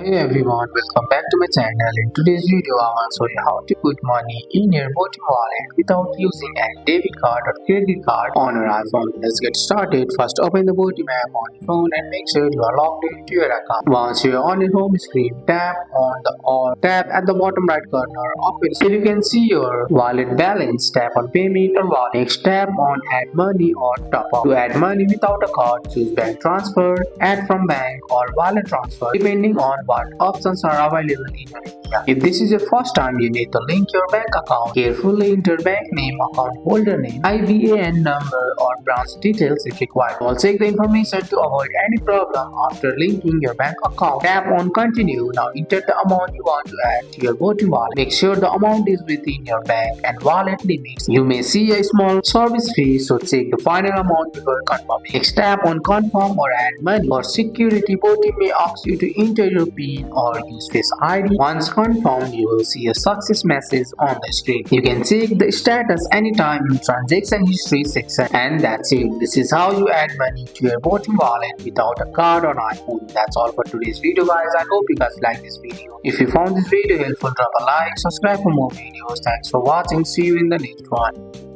Hey everyone, welcome back to my channel. In today's video, I will show you how to put money in your Botim wallet without using any debit card or credit card on your iPhone. Let's get started. First, open the Botim app on your phone and make sure you are logged into your account. Once you are on your home screen, tap at the bottom right corner of it. Here you can see your wallet balance. Tap on payment or wallet. Next, tap on add money or top up. To add money without a card, choose bank transfer, add from bank or wallet transfer depending on what options are available in your area. If this is your first time, you need to link your bank account. Carefully enter bank name, account holder name, IBAN number or branch details if required. We'll check the information to avoid any problem after linking your bank account. Tap on continue. Now enter the amount you want to add to your Botim wallet. Make sure the amount is within your bank and wallet limits. You may see a small service fee, so check the final amount before confirming. Next, tap on confirm or add money. For security, Botim may ask you to enter your PIN or use Face ID. Once confirmed, you will see a success message on the screen. You can check the status anytime in transaction history section, and that's it. This is how you add money to your Botim wallet without a card on iPhone. That's all for today's video, guys. I hope you guys like this video. If you found this video helpful, drop a like, subscribe for more videos. Thanks for watching. See you in the next one.